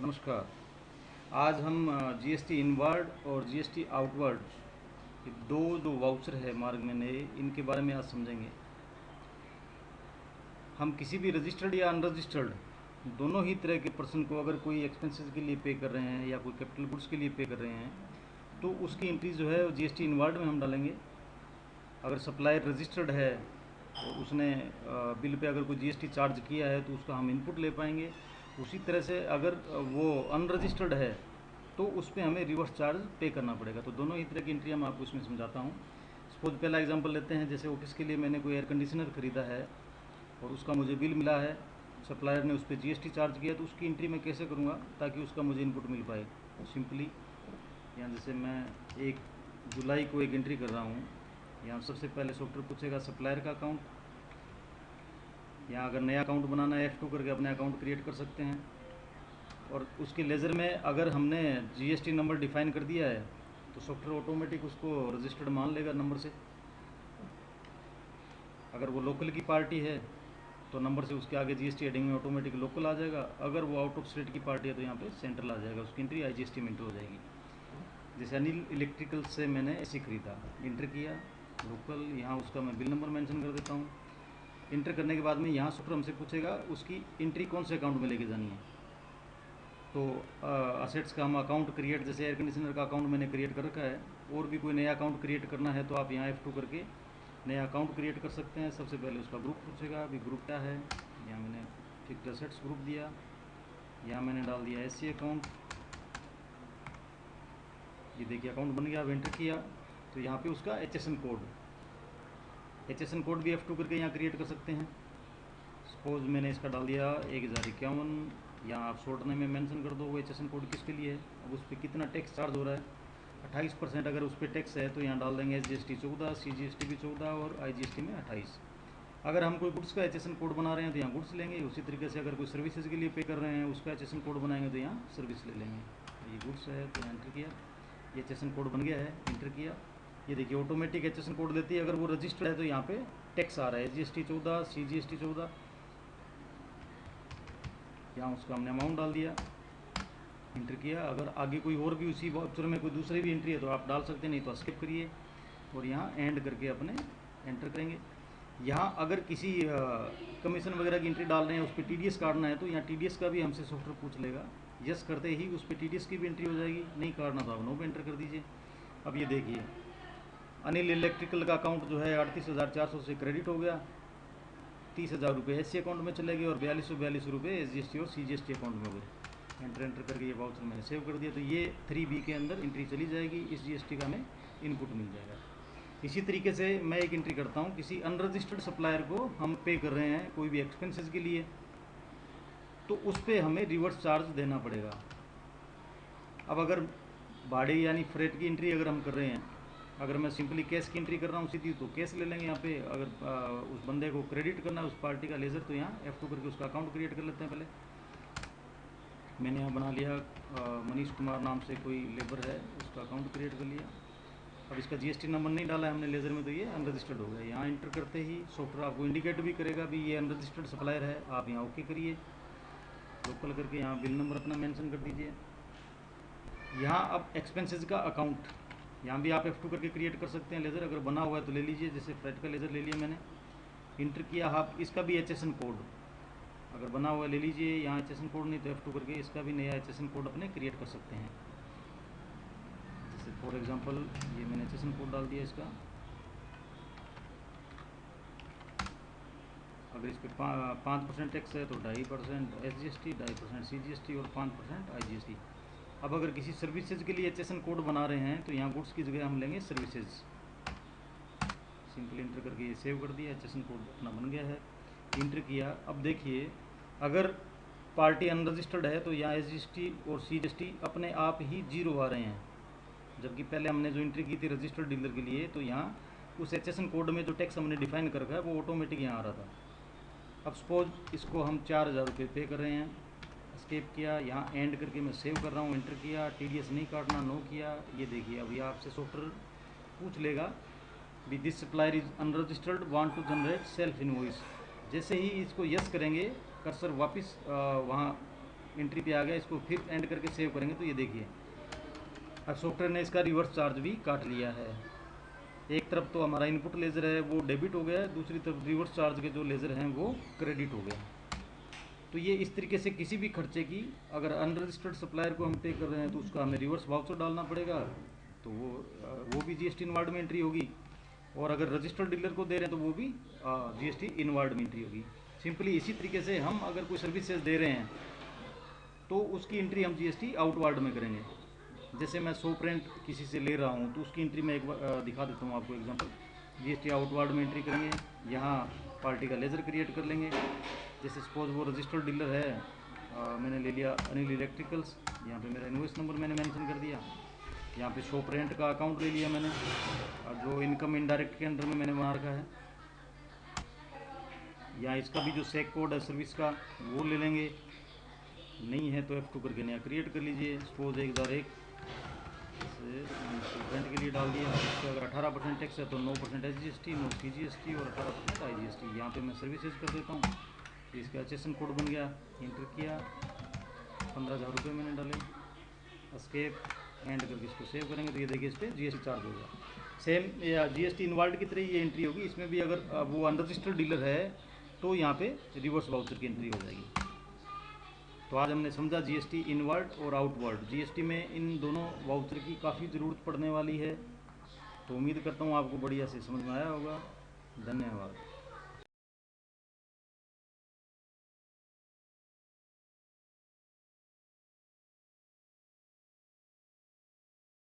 नमस्कार। आज हम जीएसटी इनवर्ड और जीएसटी आउटवर्ड ये दो जो वाउचर है मार्ग में नए, इनके बारे में आज समझेंगे। हम किसी भी रजिस्टर्ड या अनरजिस्टर्ड दोनों ही तरह के पर्सन को अगर कोई एक्सपेंसेस के लिए पे कर रहे हैं या कोई कैपिटल गुड्स के लिए पे कर रहे हैं तो उसकी एंट्री जो है वो जीएसटी इनवर्ड में हम डालेंगे। अगर सप्लायर रजिस्टर्ड है तो उसने बिल पे अगर कोई जीएसटी चार्ज किया है तो उसका हम इनपुट ले पाएंगे। उसी तरह से अगर वो अनरजिस्टर्ड है तो उस पर हमें रिवर्स चार्ज पे करना पड़ेगा। तो दोनों ही तरह की एंट्री मैं आपको इसमें समझाता हूँ। सपोज पहला एग्जांपल लेते हैं, जैसे ऑफिस के लिए मैंने कोई एयर कंडीशनर ख़रीदा है और उसका मुझे बिल मिला है, सप्लायर ने उस पर जीएसटी चार्ज किया, तो उसकी एंट्री मैं कैसे करूँगा ताकि उसका मुझे इनपुट मिल पाए। तो सिंपली यहाँ जैसे मैं 1 जुलाई को एक एंट्री कर रहा हूँ, यहाँ सबसे पहले सॉफ्टवेयर पूछेगा सप्लायर का अकाउंट। यहाँ अगर नया अकाउंट बनाना है F2 करके अपने अकाउंट क्रिएट कर सकते हैं। और उसके लेज़र में अगर हमने जीएसटी नंबर डिफाइन कर दिया है तो सॉफ्टवेयर ऑटोमेटिक उसको रजिस्टर्ड मान लेगा नंबर से। अगर वो लोकल की पार्टी है तो नंबर से उसके आगे जीएसटी हेडिंग में ऑटोमेटिक लोकल आ जाएगा। अगर वो आउट ऑफ स्टेट की पार्टी है तो यहाँ पे सेंट्रल आ जाएगा, उसकी एंट्री आईजीएसटी में एंटर हो जाएगी। जैसे अनिल इलेक्ट्रिकल से मैंने एसी खरीदा, इंटर किया लोकल, यहाँ उसका मैं बिल नंबर मेंशन कर देता हूँ। इंटर करने के बाद में यहाँ सॉफ्टवेयर हमसे पूछेगा उसकी एंट्री कौन से अकाउंट में लेके जानी है। तो असेट्स का हम अकाउंट क्रिएट, जैसे एयर कंडीशनर का अकाउंट मैंने क्रिएट कर रखा है, और भी कोई नया अकाउंट क्रिएट करना है तो आप यहाँ F2 करके नया अकाउंट क्रिएट कर सकते हैं। सबसे पहले उसका ग्रुप पूछेगा, अभी ग्रुप क्या है, यहाँ मैंने फिक्स्ड असेट्स ग्रुप दिया, यहाँ मैंने डाल दिया एससी अकाउंट। ये देखिए अकाउंट बन गया। अब एंटर किया तो यहाँ पे उसका HSN कोड भी F2 करके यहाँ क्रिएट कर सकते हैं। सपोज मैंने इसका डाल दिया 1051, यहाँ आप शॉर्ट नेम में मेंशन कर दो वो HSN कोड किसके लिए है। अब उस पर कितना टैक्स चार्ज हो रहा है, 28%। अगर उस पर टैक्स है तो यहाँ डाल देंगे SGST 14, CGST भी 14 और IGST में 28। अगर हम कोई गुड्स का HSN कोड बना रहे हैं तो यहाँ गुड्स लेंगे। उसी तरीके से अगर कोई सर्विसेज के लिए पे कर रहे हैं उसका HSN कोड बनाएंगे तो यहाँ सर्विस ले लेंगे। ये गुड्स है तो यहाँ एंटर किया, ये HSN कोड बन गया है, इंटर किया। ये देखिए ऑटोमेटिक HSN कोड देती है। अगर वो रजिस्टर्ड है तो यहाँ पे टैक्स आ रहा है SGST 14, CGST 14। यहाँ उसका हमने अमाउंट डाल दिया, इंटर किया। अगर आगे कोई और भी उसी वाउचर में कोई दूसरी भी एंट्री है तो आप डाल सकते हैं, नहीं तो स्किप करिए और यहाँ एंड करके अपने एंटर करेंगे। यहाँ अगर किसी कमीशन वगैरह की एंट्री डाल रहे हैं, उस पर TDS काटना है तो यहाँ TDS का भी हमसे सॉफ्टवेयर पूछ लेगा। यस करते ही उस पर TDS की भी एंट्री हो जाएगी, नहीं काटना तो आप नो पे एंटर कर दीजिए। अब ये देखिए अनिल इलेक्ट्रिकल का अकाउंट जो है 38,400 से क्रेडिट हो गया, 30,000 रुपये एससी अकाउंट में चले गए और 4242 रुपये SGST और CGST अकाउंट में हो गए। एंटर करके ये वाउचर मैंने सेव कर दिया। तो ये 3B के अंदर एंट्री चली जाएगी, इस GST का हमें इनपुट मिल जाएगा। इसी तरीके से मैं एक एंट्री करता हूँ, किसी अनरजिस्टर्ड सप्लायर को हम पे कर रहे हैं कोई भी एक्सपेंसेस के लिए, तो उस पर हमें रिवर्स चार्ज देना पड़ेगा। अब अगर भाड़े यानी फ्रेट की एंट्री अगर हम कर रहे हैं, अगर मैं सिंपली कैश की एंट्री कर रहा हूँ सीधी तो कैश ले लेंगे। यहाँ पे अगर उस बंदे को क्रेडिट करना है उस पार्टी का लेज़र तो यहाँ F2 करके उसका अकाउंट क्रिएट कर लेते हैं। पहले मैंने यहाँ बना लिया मनीष कुमार नाम से कोई लेबर है, उसका अकाउंट क्रिएट कर लिया। अब इसका GST नंबर नहीं डाला है हमने लेज़र में तो ये अनरजिस्टर्ड हो गया। यहाँ इंटर करते ही सॉफ्टवेयर आपको इंडिकेट भी करेगा भी ये अनरजिस्टर्ड सप्लायर है। आप यहाँ ओके करिए, लोकल करके यहाँ बिल नंबर अपना मेंशन कर दीजिए। यहाँ अब एक्सपेंसेस का अकाउंट यहाँ भी आप F2 करके क्रिएट कर सकते हैं लेज़र, अगर बना हुआ है तो ले लीजिए। जैसे फ्रेट का लेज़र ले लिया मैंने, इंटर किया। आप इसका भी HSN कोड अगर बना हुआ है ले लीजिए। यहाँ HSN कोड नहीं तो F2 करके इसका भी नया HSN कोड अपने क्रिएट कर सकते हैं। जैसे फॉर एग्जांपल ये मैंने HSN कोड डाल दिया इसका। अगर इस पर 5% टैक्स है तो 2.5% SGST, 2.5% CGST और 5% IGST। अब अगर किसी सर्विसेज के लिए HSN कोड बना रहे हैं तो यहाँ गुड्स की जगह हम लेंगे सर्विसेज। सिंपल इंटर करके ये सेव कर दिया, HSN कोड अपना बन गया है, इंटर किया। अब देखिए अगर पार्टी अनरजिस्टर्ड है तो यहाँ SGST और CGST अपने आप ही 0 आ रहे हैं, जबकि पहले हमने जो एंट्री की थी रजिस्टर्ड डीलर के लिए तो यहाँ उस HSN कोड में जो टैक्स हमने डिफाइन कर रखा है वो ऑटोमेटिक यहाँ आ रहा था। अब सपोज इसको हम 4,000 रुपये पे कर रहे हैं, स्केप किया, यहाँ एंड करके मैं सेव कर रहा हूँ, एंटर किया। TDS नहीं काटना, नो किया। ये देखिए अभी आपसे सॉफ्टवेयर पूछ लेगा भी this supplier is unregistered, want to generate self invoice. जैसे ही इसको यस करेंगे कर्सर वापस वहाँ एंट्री पे आ गया, इसको फिर एंड करके सेव करेंगे तो ये देखिए अब सॉफ्टवेयर ने इसका रिवर्स चार्ज भी काट लिया है। एक तरफ तो हमारा इनपुट लेज़र है वो डेबिट हो गया है, दूसरी तरफ रिवर्स चार्ज के जो लेज़र हैं वो क्रेडिट हो गया। तो ये इस तरीके से किसी भी खर्चे की अगर अनरजिस्टर्ड सप्लायर को हम पे कर रहे हैं तो उसका हमें रिवर्स वाउचर डालना पड़ेगा, तो वो भी जीएसटी इनवार्ड में एंट्री होगी। और अगर रजिस्टर्ड डीलर को दे रहे हैं तो वो भी जीएसटी इनवार्ड में एंट्री होगी। सिंपली इसी तरीके से हम अगर कोई सर्विसेज दे रहे हैं तो उसकी एंट्री हम जीएसटी आउटवार्ड में करेंगे। जैसे मैं सोप रेंट किसी से ले रहा हूँ तो उसकी एंट्री मैं एक बार दिखा देता हूँ आपको एग्जांपल। जीएसटी आउटवार्ड में एंट्री करेंगे, यहाँ पार्टी का लेज़र क्रिएट कर लेंगे। जैसे सपोज वो रजिस्टर्ड डीलर है, मैंने ले लिया अनिल इलेक्ट्रिकल्स, यहाँ पे मेरा इनवॉइस नंबर मैंने मेंशन कर दिया, यहाँ पे शॉप रेंट का अकाउंट ले लिया मैंने, और जो इनकम इनडायरेक्ट के अंडर में मैंने बना रखा है, यहाँ इसका भी जो सेक कोड है सर्विस का वो ले लेंगे। नहीं है तो F2 करके नया क्रिएट कर लीजिए। सपोज 1001 से शॉप रेंट के लिए डाल दिया। इस पर अगर 18% टैक्स है तो 9% SGST, 9 CGST और 18% IGST। यहाँ पे मैं सर्विसेज कर देता हूँ। इसका HSN कोड बन गया, इंटर किया, 15,000 रुपये मैंने डाले, एस्केप एंड करके इसको सेव करेंगे तो ये देखिए इस पर जीएसटी चार्ज होगा। सेम या जीएसटी इनवाल्व की तरह ये एंट्री होगी। इसमें भी अगर वो अनरजिस्टर्ड डीलर है तो यहाँ पे रिवर्स वाउचर की एंट्री हो जाएगी। तो आज हमने समझा जीएसटी इनवर्ड और आउटवर्ड। जीएसटी में इन दोनों वाउचर की काफ़ी ज़रूरत पड़ने वाली है। तो उम्मीद करता हूँ आपको बढ़िया से समझ में आया होगा। धन्यवाद।